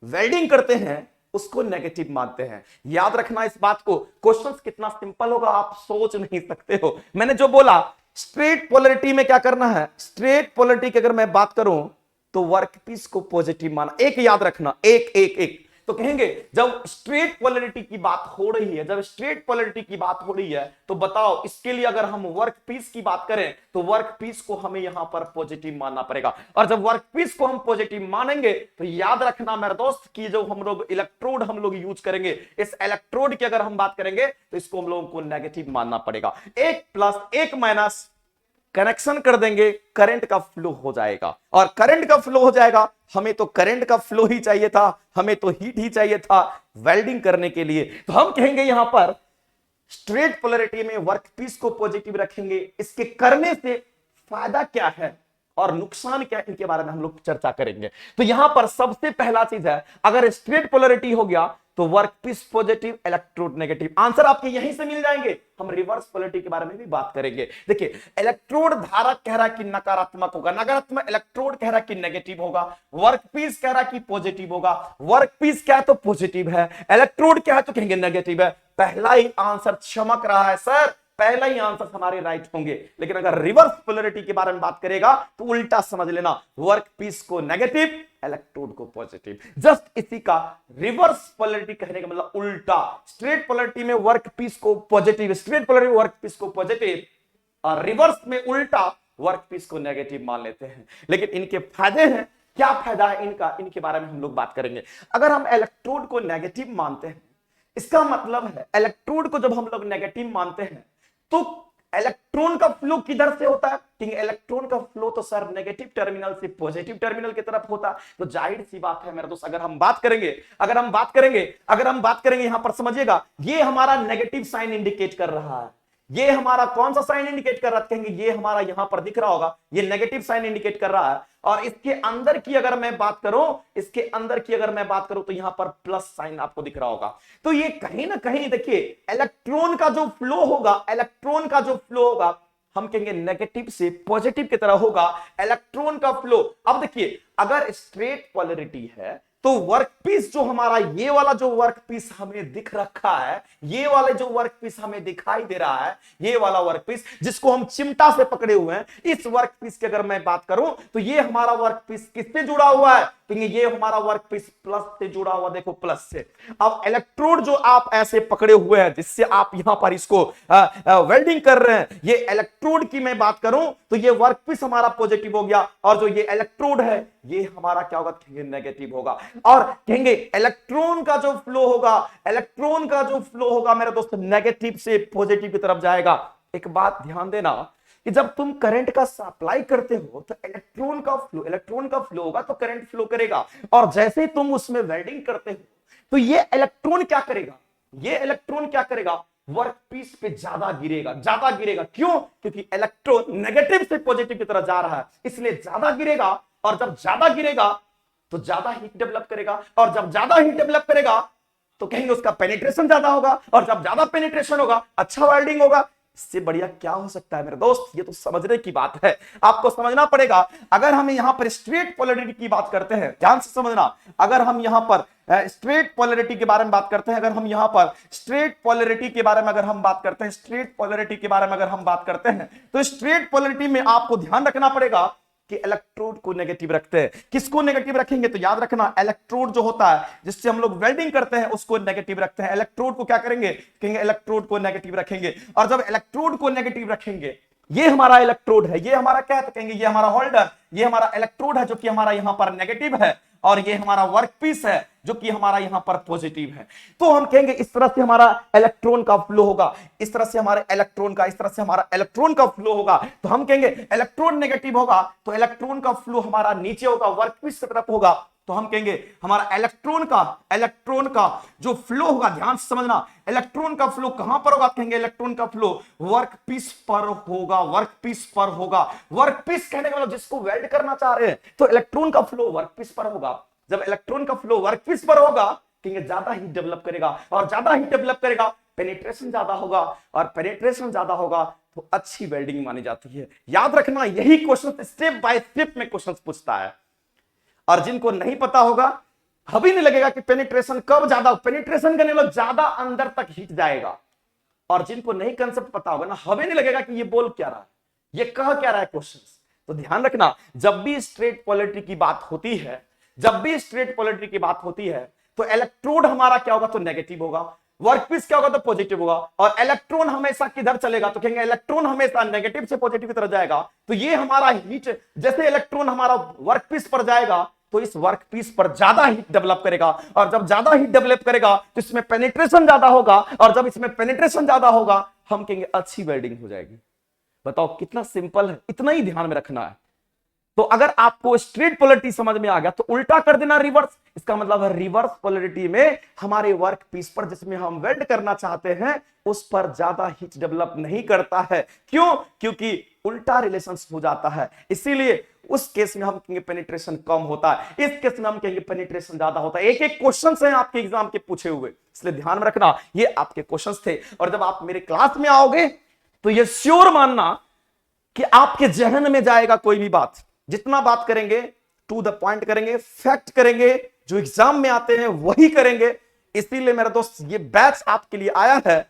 Speaker 1: वेल्डिंग करते हैं उसको नेगेटिव मानते हैं। याद रखना इस बात को। क्वेश्चंस कितना सिंपल होगा आप सोच नहीं सकते हो। मैंने जो बोला स्ट्रेट पोलरिटी में क्या करना है, स्ट्रेट पोलरिटी की अगर मैं बात करूं तो वर्कपीस को पॉजिटिव माना। एक याद रखना, एक एक एक तो कहेंगे जब स्ट्रेट पोलरिटी की बात हो रही है, जब स्ट्रेट पोलरिटी की बात हो रही है तो बताओ इसके लिए अगर हम वर्कपीस की बात करें तो वर्कपीस को हमें यहां पर पॉजिटिव मानना पड़ेगा। और जब वर्कपीस को हम पॉजिटिव मानेंगे तो याद रखना मेरे दोस्त कि जो हम लोग इलेक्ट्रोड हम लोग यूज करेंगे, इस इलेक्ट्रोड की अगर हम बात करेंगे तो इसको हम लोगों को नेगेटिव मानना पड़ेगा। एक प्लस एक माइनस कनेक्शन कर देंगे, करंट का फ्लो हो जाएगा। और करंट का फ्लो हो जाएगा, हमें तो करंट का फ्लो ही चाहिए था, हमें तो हीट ही चाहिए था वेल्डिंग करने के लिए। तो हम कहेंगे यहां पर स्ट्रेट पोलरिटी में वर्कपीस को पॉजिटिव रखेंगे। इसके करने से फायदा क्या है और नुकसान क्या है, इनके बारे में हम लोग चर्चा करेंगे। तो यहां पर सबसे पहला चीज है, अगर स्ट्रेट पोलरिटी हो गया तो workpiece positive, electrode negative. Answer आपके यहीं से मिल जाएंगे। हम रिवर्स पोलरिटी के बारे में भी बात करेंगे। देखिए, इलेक्ट्रोड धारक कह रहा कि नकारात्मक होगा, नकारात्मक इलेक्ट्रोड कह रहा कि नेगेटिव होगा, वर्कपीस कह रहा कि पॉजिटिव होगा। वर्कपीस क्या है तो पॉजिटिव है, इलेक्ट्रोड क्या है तो कहेंगे नेगेटिव है। पहला ही आंसर चमक रहा है सर, पहला ही आंसर हमारे राइट होंगे। लेकिन अगर रिवर्स पोलरिटी के बारे में बात करेगा तो उल्टा समझ लेना, वर्कपीस को नेगेटिव, इलेक्ट्रोड को पॉजिटिव। जस्ट इसी का रिवर्स पोलरिटी कहने का मतलब उल्टा। स्ट्रेट पोलरिटी में वर्कपीस को पॉजिटिव, स्ट्रेट पोलरिटी में वर्कपीस को पॉजिटिव, और रिवर्स में उल्टा वर्कपीस को नेगेटिव मान लेते हैं। लेकिन इनके फायदे हैं, क्या फायदा है इनका, इनके बारे में हम लोग बात करेंगे। अगर हम इलेक्ट्रोड को नेगेटिव मानते हैं, इसका मतलब है इलेक्ट्रोड को जब हम लोग नेगेटिव मानते हैं तो इलेक्ट्रॉन का फ्लो किधर से होता है, क्योंकि इलेक्ट्रॉन का फ्लो तो सर नेगेटिव टर्मिनल से पॉजिटिव टर्मिनल की तरफ होता है। तो जाहिर सी बात है मेरे दोस्त, अगर हम बात करेंगे यहां पर समझिएगा, ये हमारा नेगेटिव साइन इंडिकेट कर रहा है। ये हमारा कौन सा साइन इंडिकेट कर रहा है, कहेंगे ये हमारा यहां पर दिख रहा होगा, ये नेगेटिव साइन इंडिकेट कर रहा है। और इसके अंदर की अगर मैं बात करूं तो यहां पर प्लस साइन आपको दिख रहा होगा। तो ये कहीं ना कहीं देखिए इलेक्ट्रॉन का जो फ्लो होगा, हम कहेंगे नेगेटिव से पॉजिटिव की तरह होगा इलेक्ट्रॉन का फ्लो। अब देखिए, अगर स्ट्रेट पोलरिटी है तो वर्कपीस जो हमारा, ये वाला जो वर्कपीस हमें दिख रखा है, ये वाले जो वर्कपीस हमें दिखाई दे रहा है, ये वाला वर्कपीस जिसको हम चिमटा से पकड़े हुए हैं, इस वर्कपीस की अगर मैं बात करूं तो ये हमारा वर्कपीस किससे जुड़ा हुआ है, ये हमारा वर्कपीस प्लस से जुड़ा हुआ, देखो प्लस से। अब इलेक्ट्रोड जो आप ऐसे पकड़े हुए हैं जिससे आप यहां पर इसको वेल्डिंग कर रहे हैं, ये इलेक्ट्रोड की मैं बात करूं तो ये वर्कपीस हमारा पॉजिटिव हो गया, और जो ये इलेक्ट्रोड है ये हमारा क्या होगा, नेगेटिव होगा। और कहेंगे इलेक्ट्रॉन का जो फ्लो होगा मेरे दोस्त नेगेटिव से पॉजिटिव की तरफ जाएगा। एक बात ध्यान देना कि जब तुम करंट का सप्लाई करते हो तो इलेक्ट्रॉन का फ्लो होगा तो करंट फ्लो करेगा, और जैसे ही तुम उसमें वेल्डिंग करते हो तो ये इलेक्ट्रॉन क्या करेगा, वर्कपीस पे ज्यादा गिरेगा। क्यों, क्योंकि इलेक्ट्रॉन नेगेटिव से पॉजिटिव की तरफ जा रहा है, इसलिए ज्यादा गिरेगा। और जब ज्यादा गिरेगा तो ज्यादा हीट डेवलप करेगा, और जब ज्यादा हीट डेवलप करेगा तो कहेंगे उसका पेनिट्रेशन ज्यादा होगा, और जब ज्यादा पेनिट्रेशन होगा अच्छा वेल्डिंग होगा। इससे बढ़िया क्या हो सकता है मेरे दोस्त, ये तो समझने की बात है, आपको समझना पड़ेगा। अगर हम यहां पर स्ट्रेट पोलरिटी की बात करते हैं, ध्यान से समझना, अगर हम यहां पर स्ट्रेट पोलरिटी के बारे में बात करते हैं, स्ट्रेट पोलरिटी के बारे में अगर हम बात करते हैं तो स्ट्रेट पोलरिटी में आपको ध्यान रखना पड़ेगा कि इलेक्ट्रोड को नेगेटिव रखते हैं। किसको नेगेटिव रखेंगे, तो याद रखना इलेक्ट्रोड जो होता है जिससे हम लोग वेल्डिंग करते हैं उसको नेगेटिव रखते हैं। इलेक्ट्रोड को क्या करेंगे, कहेंगे इलेक्ट्रोड को नेगेटिव रखेंगे। और जब इलेक्ट्रोड को नेगेटिव रखेंगे, ये हमारा इलेक्ट्रोड है, ये हमारा क्या है, तो कहेंगे ये हमारा होल्डर, ये हमारा इलेक्ट्रोड है जो कि हमारा यहां पर नेगेटिव है, और ये हमारा वर्कपीस है जो कि हमारा यहां पर पॉजिटिव है। तो हम कहेंगे इस तरह से हमारा इलेक्ट्रॉन का फ्लो होगा, इस तरह से हमारा इलेक्ट्रॉन का फ्लो होगा। तो हम कहेंगे इलेक्ट्रॉन नेगेटिव होगा तो इलेक्ट्रॉन का फ्लो हमारा नीचे होगा, वर्कपीस की तरफ होगा। तो हम कहेंगे हमारा इलेक्ट्रॉन का जो फ्लो होगा, ध्यान से समझना, इलेक्ट्रॉन का फ्लो कहां पर होगा, कहेंगे इलेक्ट्रॉन का फ्लो वर्कपीस पर होगा। वर्कपीस कहने का मतलब जिसको वेल्ड करना चाह रहे हैं, तो इलेक्ट्रॉन का फ्लो वर्कपीस पर होगा। जब इलेक्ट्रॉन का फ्लो वर्कपीस पर होगा, कहेंगे ज्यादा हीट डेवलप करेगा, और ज्यादा हीट डेवलप करेगा पेनिट्रेशन ज्यादा होगा, और पेनिट्रेशन ज्यादा होगा तो अच्छी वेल्डिंग मानी जाती है। याद रखना, यही क्वेश्चन स्टेप बाय स्टेप में क्वेश्चन पूछता है, और जिनको नहीं पता होगा अभी नहीं लगेगा कि पेनिट्रेशन कब ज्यादा, पेनिट्रेशन करने वाला ज्यादा अंदर तक हीट जाएगा। और जिनको नहीं कंसेप्ट पता होगा ना, हमें नहीं लगेगा कि ये बोल क्या रहा है, ये कह क्या रहा है क्वेश्चन? तो ध्यान रखना, जब भी स्ट्रेट पोलैरिटी की बात होती है, जब भी स्ट्रेट पोलैरिटी की बात होती है, तो इलेक्ट्रोड हमारा क्या होगा? तो नेगेटिव होगा। वर्कपीस क्या होगा? तो पॉजिटिव होगा। और इलेक्ट्रॉन हमेशा किधर चलेगा? तो कहेंगे इलेक्ट्रॉन हमेशा नेगेटिव से पॉजिटिव की तरफ जाएगा। तो ये हमारा हीट, जैसे इलेक्ट्रॉन हमारा वर्कपीस पर जाएगा तो इस वर्कपीस पर ज्यादा हीट डेवलप करेगा, और जब ज्यादा हीट डेवलप करेगा तो इसमें पेनिट्रेशन ज्यादा होगा, और जब इसमें पेनिट्रेशन ज्यादा होगा हम कहेंगे अच्छी वेल्डिंग हो जाएगी। बताओ कितना सिंपल है, इतना ही ध्यान में रखना है। तो अगर आपको स्ट्रेट पोलैरिटी समझ में आ गया तो उल्टा कर देना रिवर्स। इसका मतलब है रिवर्स पोलैरिटी में हमारे वर्क पीस पर जिसमें हम वेल्ड करना चाहते हैं उस पर ज्यादा हीट डेवलप नहीं करता है। क्यों? क्योंकि उल्टा रिलेशन हो जाता है। इसीलिए उस केस में हम कहेंगे पेनिट्रेशन कम होता है, इस केस में हम कहेंगे पेनिट्रेशन ज्यादा होता है। एक एक क्वेश्चन हैं आपके एग्जाम के पूछे हुए, इसलिए ध्यान में रखना ये आपके क्वेश्चन थे। और जब आप मेरे क्लास में आओगे तो ये श्योर मानना कि आपके जहन में जाएगा कोई भी बात। जितना बात करेंगे टू द पॉइंट करेंगे, फैक्ट करेंगे, जो एग्जाम में आते हैं वही करेंगे। इसीलिए मेरे दोस्त ये बैच आपके लिए आया है,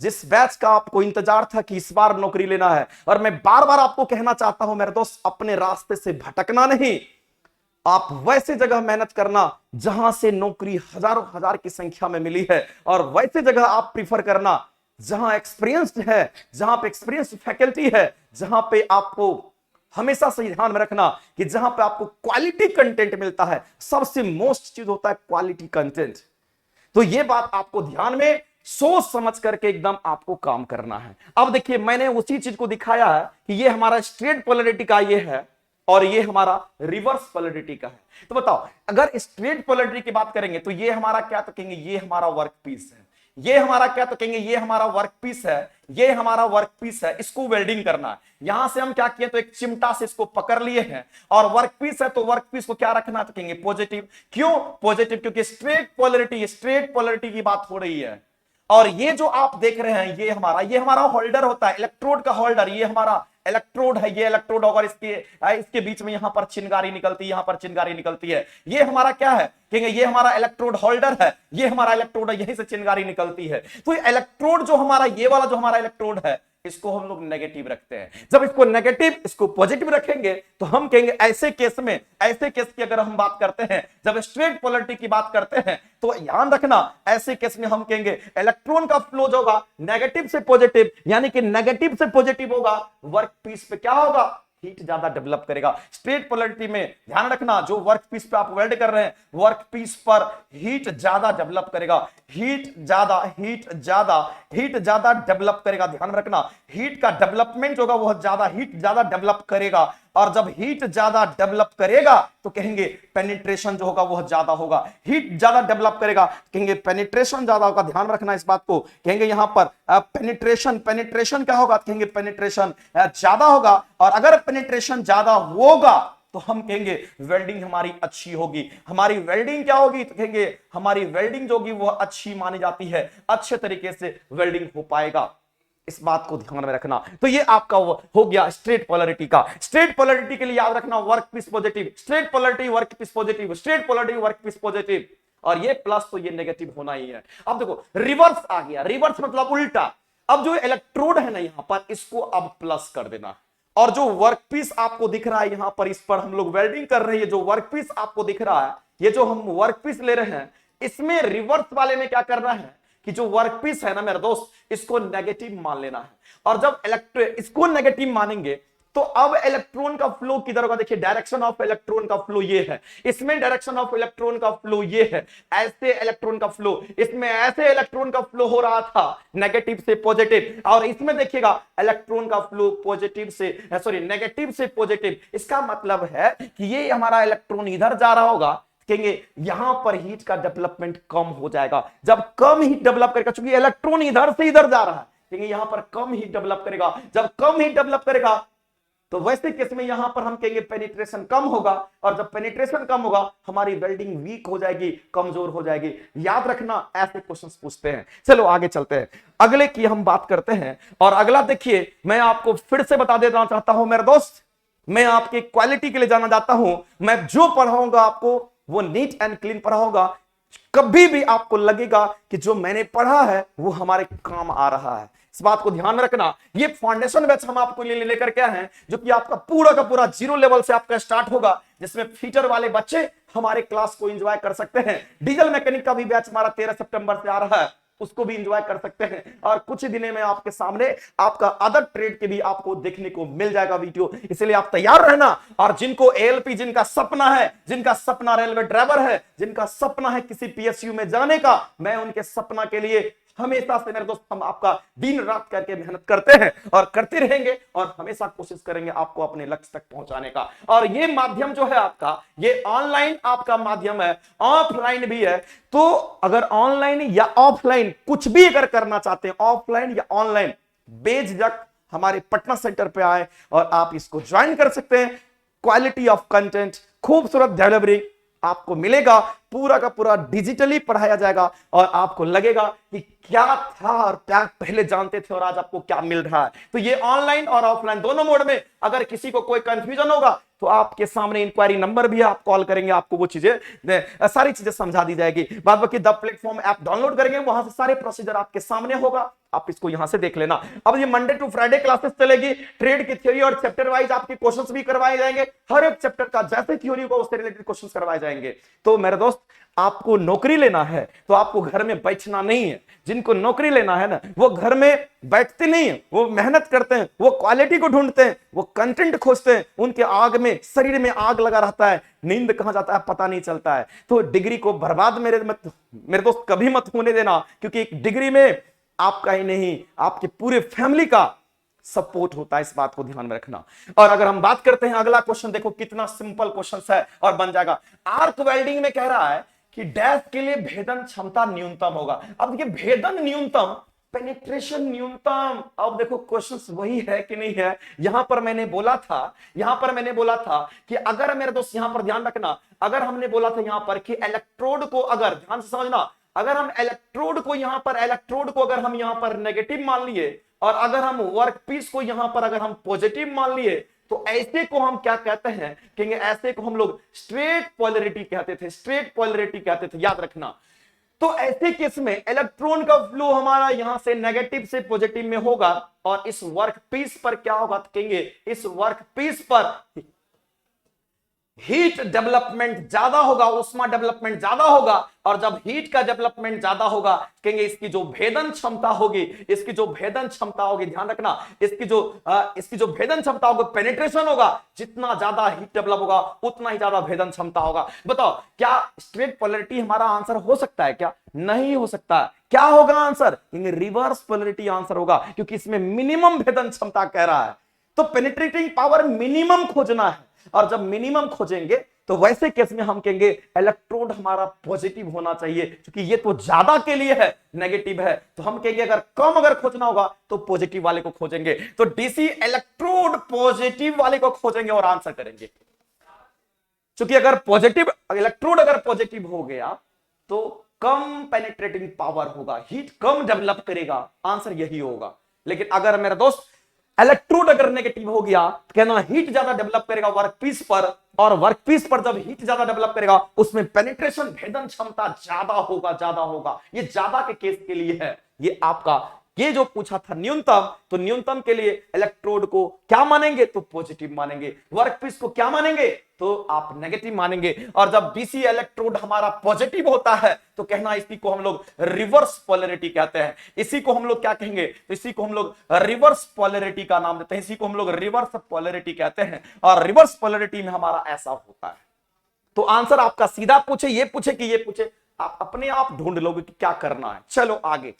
Speaker 1: जिस बैच का आपको इंतजार था कि इस बार नौकरी लेना है। और मैं बार बार आपको कहना चाहता हूं मेरे दोस्त, अपने रास्ते से भटकना नहीं, आप वैसे जगह मेहनत करना जहां से नौकरी हजारों हजार की संख्या में मिली है, और वैसे जगह आप प्रीफर करना जहां एक्सपीरियंस्ड है, जहां पे एक्सपीरियंस्ड फैकल्टी है, जहां पे आपको हमेशा से ध्यान में रखना कि जहां पे आपको क्वालिटी कंटेंट मिलता है। सबसे मोस्ट चीज होता है क्वालिटी कंटेंट। तो ये बात आपको ध्यान में सोच समझ करके एकदम आपको काम करना है। अब देखिए मैंने उसी चीज को दिखाया है कि ये हमारा स्ट्रेट पोलैरिटी का ये है और ये हमारा रिवर्स पोलैरिटी का है। तो बताओ अगर स्ट्रेट पोलैरिटी की बात करेंगे तो ये हमारा क्या? तो कहेंगे ये हमारा वर्क पीस है। ये हमारा क्या? तो कहेंगे ये हमारा वर्क पीस है, ये हमारा वर्क पीस है, इसको वेल्डिंग करना है। यहां से हम क्या किए? तो एक चिमटा से इसको पकड़ लिए हैं, और वर्क पीस है तो वर्क पीस को क्या रखना? तो कहेंगे पॉजिटिव। क्यों पॉजिटिव? क्योंकि स्ट्रेट पोलैरिटी की बात हो रही है। और ये जो आप देख रहे हैं ये हमारा होल्डर होता है, इलेक्ट्रोड का होल्डर। ये हमारा इलेक्ट्रोड है, ये इलेक्ट्रोड होगा, इसके बीच में यहां पर चिंगारी निकलती है, यहां पर चिंगारी निकलती है। ये हमारा क्या है? कहेंगे ये हमारा इलेक्ट्रोड होल्डर है, ये हमारा इलेक्ट्रोड है, यहीं से चिंगारी निकलती है। तो इलेक्ट्रोड जो हमारा, ये वाला जो हमारा इलेक्ट्रोड है, इसको हम लोग नेगेटिव रखते हैं। जब इसको नेगेटिव, इसको पॉजिटिव रखेंगे तो हम कहेंगे ऐसे केस की अगर हम बात करते हैं, जब स्ट्रेट पोलैरिटी की बात करते हैं, तो ध्यान रखना ऐसे केस में हम कहेंगे इलेक्ट्रॉन का फ्लो जो होगा नेगेटिव से पॉजिटिव, यानी कि नेगेटिव से पॉजिटिव होगा, वर्क पीस पे क्या होगा? हीट ज्यादा डेवलप करेगा। स्ट्रेट पोलैरिटी में ध्यान रखना जो वर्क पीस पे आप वेल्ड कर रहे हैं, वर्क पीस पर हीट ज्यादा डेवलप करेगा, हीट ज्यादा डेवलप करेगा। ध्यान रखना हीट का डेवलपमेंट होगा वो ज्यादा, हीट ज्यादा डेवलप करेगा। और जब हीट ज्यादा डेवलप करेगा तो कहेंगे पेनिट्रेशन जो होगा वह ज्यादा होगा। हीट ज्यादा डेवलप करेगा कहेंगे पेनिट्रेशन ज्यादा होगा। ध्यान रखना इस बात को। कहेंगे यहां पर पेनिट्रेशन क्या होगा? कहेंगे पेनिट्रेशन ज्यादा होगा। और अगर पेनिट्रेशन ज्यादा होगा तो हम कहेंगे वेल्डिंग हमारी अच्छी होगी। हमारी वेल्डिंग क्या होगी? तो कहेंगे हमारी वेल्डिंग जो होगी वह अच्छी मानी जाती है, अच्छे तरीके से वेल्डिंग हो पाएगा। इस बात को ध्यान में रखना। तो ये आपका हो गया स्ट्रेट पोलैरिटी का। स्ट्रेट पोलैरिटी के लिए याद रखना work piece positive, straight polarity work piece positive, straight polarity work piece positive, और ये प्लस तो ये नेगेटिव होना ही है। अब देखो रिवर्स आ गया, रिवर्स मतलब उल्टा। अब जो इलेक्ट्रोड है ना यहां पर, इसको अब प्लस कर देना, और जो वर्क पीस आपको दिख रहा है यहां पर, इस पर हम लोग वेल्डिंग कर रहे हैं। जो वर्क पीस आपको दिख रहा है, ये जो हम वर्क पीस ले रहे हैं, इसमें रिवर्स वाले में क्या करना है कि जो वर्क पीस है ना मेरे दोस्त, इसको नेगेटिव मान लेना है। और जब इसको नेगेटिव मानेंगे तो अब इलेक्ट्रॉन का फ्लो किधर होगा? देखिए डायरेक्शन ऑफ इलेक्ट्रॉन का फ्लो ये है, इसमें डायरेक्शन ऑफ इलेक्ट्रॉन का फ्लो ये है, ऐसे इलेक्ट्रॉन का फ्लो, इसमें ऐसे इलेक्ट्रॉन का फ्लो हो रहा था नेगेटिव से पॉजिटिव, और इसमें देखिएगा इलेक्ट्रॉन का फ्लो नेगेटिव से पॉजिटिव। इसका मतलब है कि ये हमारा इलेक्ट्रॉन इधर जा रहा होगा, कहेंगे यहां पर हीट का डेवलपमेंट कम हो जाएगा। जब कम हीट डेवलप करेगा, क्योंकि इलेक्ट्रॉन इधर से इधर जा रहा है, कहेंगे यहां पर कम हीट डेवलप करेगा। जब कम हीट डेवलप करेगा तो वैसे केस में यहां पर हम कहेंगे पेनिट्रेशन कम होगा, और जब पेनिट्रेशन कम होगा हमारी वेल्डिंग वीक हो जाएगी, कमजोर हो जाएगी। याद रखना ऐसे क्वेश्चंस पूछते हैं। चलो आगे चलते हैं, अगले की हम बात करते हैं। और अगला देखिए, मैं आपको फिर से बता देना चाहता हूं मेरे दोस्त, मैं आपकी क्वालिटी के लिए जाना चाहता हूं। मैं जो पढ़ाऊंगा आपको वो नीट एंड क्लीन पढ़ाऊंगा। कभी भी आपको लगेगा कि जो मैंने पढ़ा है वो हमारे काम आ रहा है, इस बात को ध्यान में रखना। ये फाउंडेशन बैच हम आपको लेकर के आए हैं, जो कि आपका पूरा का पूरा 0 लेवल से आपका स्टार्ट होगा, जिसमें फीचर वाले बच्चे हमारे क्लास को एंजॉय कर सकते हैं। डीजल मैकेनिक का भी बैच हमारा 13 सितंबर से आ रहा है, उसको भी एंजॉय कर सकते हैं। और कुछ ही दिनों में आपके सामने आपका अदर ट्रेड के भी आपको देखने को मिल जाएगा वीडियो, इसलिए आप तैयार रहना। और जिनको एएलपी, जिनका सपना है, जिनका सपना रेलवे ड्राइवर है, जिनका सपना है किसी पीएसयू में जाने का, मैं उनके सपना के लिए हमेशा से मेरे दोस्त हम आपका दिन रात करके मेहनत करते हैं और करते रहेंगे और हमेशा कोशिश करेंगे आपको अपने लक्ष्य तक पहुंचाने का। और ये माध्यम जो है आपका, ये ऑनलाइन आपका माध्यम है, ऑफलाइन भी है। तो अगर ऑनलाइन या ऑफलाइन कुछ भी अगर करना चाहते हैं, ऑफलाइन या ऑनलाइन, बेझिझक हमारे पटना सेंटर पे आए और आप इसको ज्वाइन कर सकते हैं। क्वालिटी ऑफ कंटेंट, खूबसूरत डिलीवरी आपको मिलेगा, पूरा का पूरा डिजिटली पढ़ाया जाएगा और आपको लगेगा कि क्या था और क्या पहले जानते थे और आज आपको क्या मिल रहा है। तो ये ऑनलाइन और ऑफलाइन दोनों मोड में अगर किसी को कोई कंफ्यूजन होगा तो आपके सामने इंक्वायरी नंबर भी है, आप कॉल करेंगे, आपको वो चीजें सारी चीजें समझा दी जाएगी। बाद बाकी द प्लेटफॉर्म ऐप डाउनलोड करेंगे, वहां से सारे प्रोसीजर आपके सामने होगा, आप इसको यहां से देख लेना। अब ये मंडे टू फ्राइडे क्लासेस चलेगी, ट्रेड की थ्योरी और चैप्टर वाइज आपके क्वेश्चंस भी करवाए जाएंगे। हर एक चैप्टर का जैसे थ्योरी होगा उससे रिलेटेड क्वेश्चंस करवाए जाएंगे। तो मेरे दोस्त, आपको नौकरी लेना है तो आपको घर में बैठना नहीं है। जिनको नौकरी लेना है ना, वो घर में बैठते नहीं है, वो मेहनत करते हैं, वो क्वालिटी को ढूंढते हैं, वो कंटेंट खोजते हैं। उनके आग में, शरीर में आग लगा रहता है, नींद कहां जाता है पता नहीं चलता है। तो डिग्री को बर्बाद मेरे दोस्त कभी मत होने देना, क्योंकि एक डिग्री में आपका ही नहीं, आपके पूरे फैमिली का सपोर्ट होता है, इस बात को ध्यान में रखना। और अगर हम बात करते हैं अगला क्वेश्चन, देखो कितना सिंपल क्वेश्चन है और बन जाएगा। आर्क वेल्डिंग में कह रहा है कि डैश के लिए भेदन क्षमता न्यूनतम होगा। अब देखिए, भेदन न्यूनतम, पेनिट्रेशन न्यूनतम। अब देखो क्वेश्चन वही है कि नहीं है। यहां पर मैंने बोला था कि अगर मेरे दोस्त यहां पर ध्यान रखना, अगर हमने बोला था यहां पर कि इलेक्ट्रोड को, अगर ध्यान से समझना, अगर हम इलेक्ट्रोड को यहां पर नेगेटिव मान लिए और अगर हम वर्क पीस को यहां पर अगर हम पॉजिटिव मान लिए, तो ऐसे को हम क्या कहते हैं, कहेंगे ऐसे को हम लोग स्ट्रेट पोलैरिटी कहते थे, याद रखना। तो ऐसे केस में इलेक्ट्रॉन का फ्लो हमारा यहां से नेगेटिव से पॉजिटिव में होगा और इस वर्क पीस पर क्या होगा, तो कहेंगे इस वर्क पीस पर हीट डेवलपमेंट ज्यादा होगा, उष्मा डेवलपमेंट ज्यादा होगा। और जब हीट का डेवलपमेंट ज्यादा होगा, कहेंगे इसकी जो भेदन क्षमता होगी, ध्यान रखना, इसकी जो भेदन क्षमता होगी, पेनिट्रेशन होगा, जितना ज्यादा हीट डेवलप होगा उतना ही ज्यादा भेदन क्षमता होगा। बताओ, क्या स्ट्रेट पोलैरिटी हमारा आंसर हो सकता है क्या? नहीं हो सकता। क्या होगा आंसर? रिवर्स पोलैरिटी आंसर होगा, क्योंकि इसमें मिनिमम भेदन क्षमता कह रहा है। तो पेनिट्रेटिंग पावर मिनिमम खोजना है, और जब मिनिमम खोजेंगे तो वैसे केस में हम कहेंगे इलेक्ट्रोड हमारा पॉजिटिव होना चाहिए, क्योंकि ये तो ज्यादा के लिए है, नेगेटिव है। तो हम कहेंगे अगर खोजना होगा तो पॉजिटिव वाले को खोजेंगे। तो डीसी इलेक्ट्रोड पॉजिटिव वाले को खोजेंगे और आंसर करेंगे। क्योंकि अगर इलेक्ट्रोड अगर पॉजिटिव हो गया तो कम पेनिट्रेटिंग पावर होगा, हीट कम डेवलप करेगा, आंसर यही होगा। लेकिन अगर मेरा दोस्त इलेक्ट्रोड अगर नेगेटिव हो गया, तो कहना हीट ज्यादा डेवलप करेगा वर्कपीस पर, और वर्कपीस पर जब हीट ज्यादा डेवलप करेगा उसमें पेनिट्रेशन, भेदन क्षमता ज्यादा होगा। ये ज्यादा के केस के लिए है। ये आपका ये जो पूछा था न्यूनतम, तो न्यूनतम के लिए इलेक्ट्रोड को क्या मानेंगे? तो पॉजिटिव मानेंगे। वर्कपीस को क्या मानेंगे? तो आप नेगेटिव मानेंगे। और जब डीसी इलेक्ट्रोड हमारा पॉजिटिव होता है तो कहना इसी को हम लोग रिवर्स पोलैरिटी कहते हैं। इसी को हम लोग क्या कहेंगे? तो इसी को हम लोग रिवर्स पोलैरिटी का नाम देते हैं, इसी को हम लोग रिवर्स पोलैरिटी कहते हैं। और रिवर्स पोलैरिटी में हमारा ऐसा होता है। तो आंसर आपका सीधा पूछे, ये पूछे कि ये पूछे, आप अपने आप ढूंढ लोगे कि क्या करना है। चलो आगे,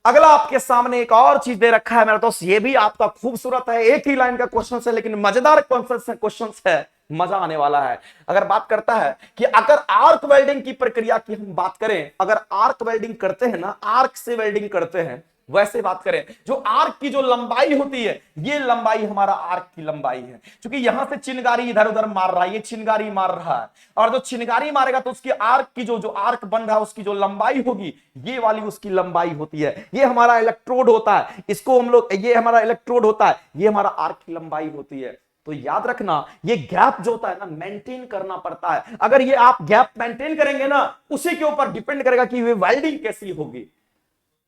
Speaker 1: अगला आपके सामने एक और चीज दे रखा है मेरे दोस्त, ये भी आपका खूबसूरत है, एक ही लाइन का क्वेश्चन है लेकिन मजेदार क्वेश्चन है, मजा आने वाला है। अगर बात करता है कि अगर आर्क वेल्डिंग की प्रक्रिया की हम बात करें, अगर आर्क वेल्डिंग करते हैं ना, आर्क से वेल्डिंग करते हैं, वैसे बात करें, जो आर्क की जो लंबाई होती है, ये लंबाई हमारा आर्क की लंबाई है। क्योंकि यहां से चिनगारी इधर उधर मार रहा है, ये चिनगारी मार रहा है, और जो चिनगारी मारेगा तो उसकी आर्क की जो आर्क बन रहा है उसकी जो लंबाई होगी, ये वाली उसकी लंबाई होती है। ये हमारा इलेक्ट्रोड होता है, इसको हम लोग, ये हमारा इलेक्ट्रोड होता है, ये हमारा आर्क की लंबाई होती है। तो याद रखना, ये गैप जो होता है ना, मेंटेन करना पड़ता है। अगर ये आप गैप मेंटेन करेंगे ना, उसी के ऊपर डिपेंड करेगा कि ये वेल्डिंग कैसी होगी।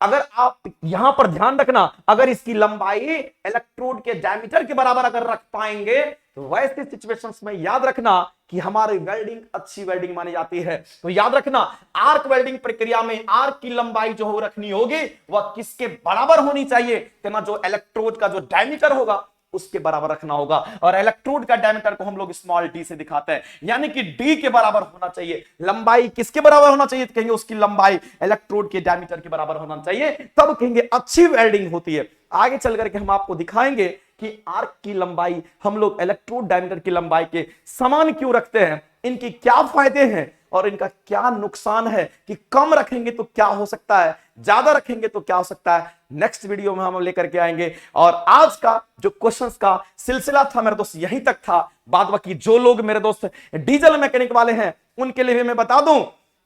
Speaker 1: अगर आप यहां पर ध्यान रखना, अगर इसकी लंबाई इलेक्ट्रोड के डायमीटर के बराबर अगर रख पाएंगे तो वैसे सिचुएशंस में याद रखना कि हमारी वेल्डिंग अच्छी वेल्डिंग मानी जाती है। तो याद रखना आर्क वेल्डिंग प्रक्रिया में आर्क की लंबाई जो रखनी होगी वह किसके बराबर होनी चाहिए, तेना जो इलेक्ट्रोड का जो डायमीटर होगा उसके बराबर रखना होगा। और इलेक्ट्रोड का डायमीटर को हम लोग स्मॉल डी से दिखाते हैं, यानी कि डी के बराबर होना चाहिए। लंबाई किसके बराबर होना चाहिए, तो कहेंगे उसकी लंबाई इलेक्ट्रोड के डायमीटर के बराबर होना चाहिए, तब कहेंगे अच्छी वेल्डिंग होती है। आगे चल करके हम आपको दिखाएंगे कि आर्क की लंबाई हम लोग इलेक्ट्रोड डायमीटर की लंबाई के समान क्यों रखते हैं, इनके क्या फायदे हैं और इनका क्या नुकसान है, कि कम रखेंगे तो क्या हो सकता है, ज्यादा रखेंगे तो क्या हो सकता है। नेक्स्ट वीडियो में हम लेकर के आएंगे। और आज का जो क्वेश्चंस का सिलसिला था मेरे दोस्त यहीं तक था। बाद बाकी जो लोग मेरे दोस्त डीजल मैकेनिक वाले हैं उनके लिए भी मैं बता दूं,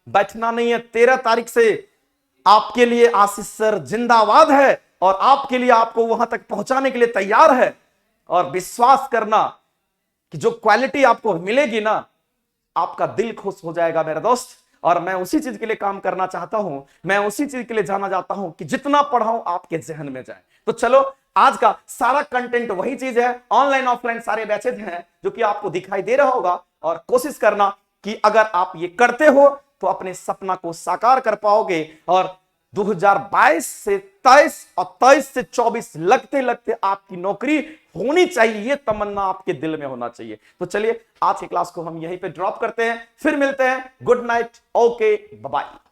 Speaker 1: बैठना नहीं है। 13 तारीख से आपके लिए आशीष सर जिंदाबाद है और आपके लिए आपको वहां तक पहुंचाने के लिए तैयार है। और विश्वास करना कि जो क्वालिटी आपको मिलेगी ना, आपका दिल खुश हो जाएगा मेरे दोस्त। और मैं उसी चीज के लिए काम करना चाहता हूं, मैं उसी चीज के लिए जाना चाहता हूं कि जितना पढ़ाऊं आपके जहन में जाए। तो चलो आज का सारा कंटेंट वही चीज है, ऑनलाइन ऑफलाइन सारे बैचेज हैं जो कि आपको दिखाई दे रहा होगा। और कोशिश करना कि अगर आप ये करते हो तो अपने सपना को साकार कर पाओगे। और 2022 से 23 और 23 से 24 लगते लगते आपकी नौकरी होनी चाहिए, ये तमन्ना आपके दिल में होना चाहिए। तो चलिए आज की क्लास को हम यहीं पे ड्रॉप करते हैं, फिर मिलते हैं। Good night, okay, bye bye.